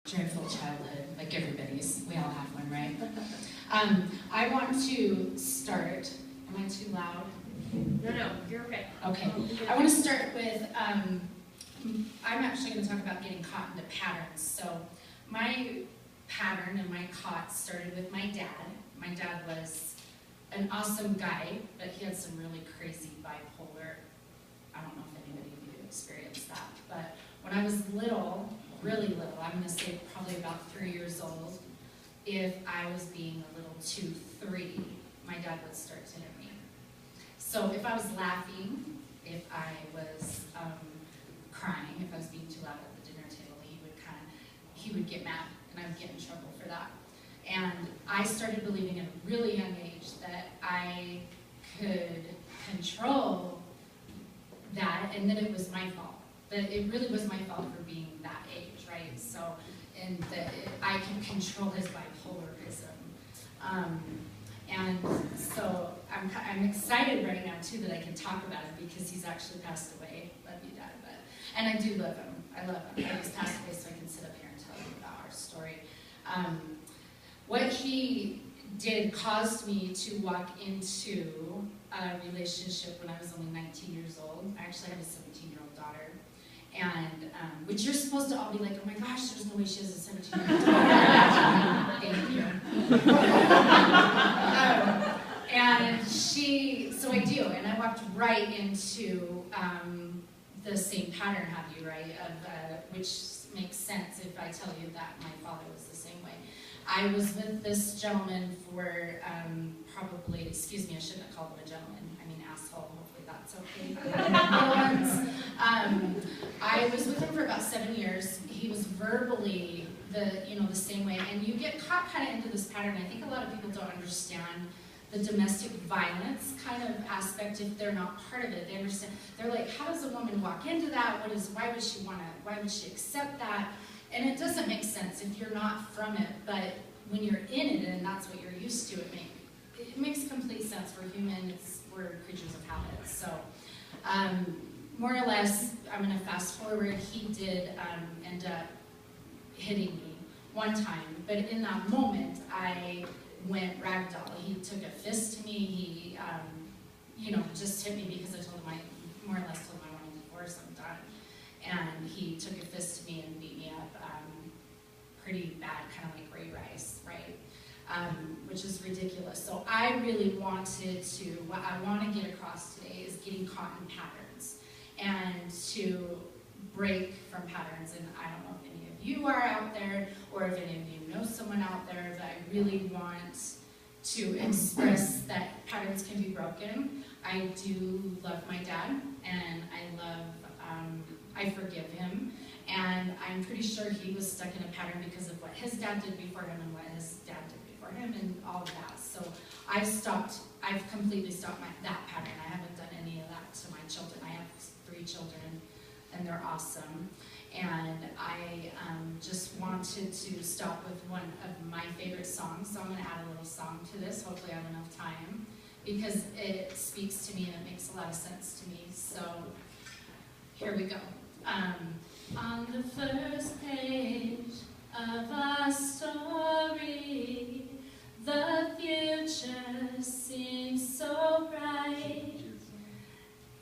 joyful childhood, like everybody's. We all have one, right? I want to start. Am I too loud? No, you're okay. Okay. I want to start with, I'm actually going to talk about getting caught into patterns. So my pattern and my caught started with my dad. My dad was an awesome guy, but he had some really crazy bipolar. I don't know if anybody of you experienced that, but when I was little, really little, I'm going to say probably about 3 years old, if I was being a little too free, my dad would start to hit me. So if I was laughing, if I was crying, if I was being too loud at the dinner table, he would get mad, and I would get in trouble for that. And I started believing at a really young age that I could control that, and that it was my fault. That it really was my fault for being that age, right? So, and that I could control his bipolarism. And so I'm excited right now too that I can talk about it because he's actually passed away. Love you, Dad. And I do love him. I love him. He's passed away, so I can sit up here and tell you about our story. What he did caused me to walk into a relationship when I was only 19 years old. I actually have a 17-year-old daughter. And, which you're supposed to all be like, oh my gosh, there's no way she has a 17-year-old daughter. Thank you. So I do, and I walked right into the same pattern, have you, right, of, which makes sense if I tell you that my father was the same way. I was with this gentleman for probably, excuse me, I shouldn't have called him a gentleman, I mean asshole, hopefully that's okay. I was with him for about 7 years. He was verbally the same way, and you get caught kind of into this pattern. I think a lot of people don't understand the domestic violence kind of aspect if they're not part of it. They understand, they're like, how does a woman walk into that? Why would she accept that? And it doesn't make sense if you're not from it, but when you're in it and that's what you're used to, it makes complete sense. We're humans, we're creatures of habit. So more or less, I'm gonna fast forward, he did end up hitting me one time, but in that moment, I went ragdoll. He took a fist to me, he just hit me because I told him more or less told him I wanted a divorce, I'm done. And he took a fist to me and beat me up pretty bad, kind of like Ray Rice, right? Which is ridiculous. So I really wanted to, what I want to get across today is getting caught in patterns and to break from patterns. And I don't know if any of you are out there or if any of you know someone out there, but I really want to express that patterns can be broken. I do love my dad, and I forgive him, and I'm pretty sure he was stuck in a pattern because of what his dad did before him and what his dad did before him and all of that. So I've completely stopped that pattern. I haven't done any of that to my children. I have 3 children, and they're awesome. And I just wanted to stop with one of my favorite songs, so I'm going to add a little song to this. Hopefully I have enough time, because it speaks to me and it makes a lot of sense to me. So here we go. On the first page of our story, the future seems so bright.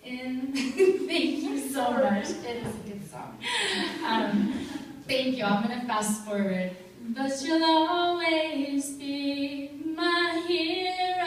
Thank you so much. It is a good song. Thank you. I'm going to fast forward. But you'll always be my hero.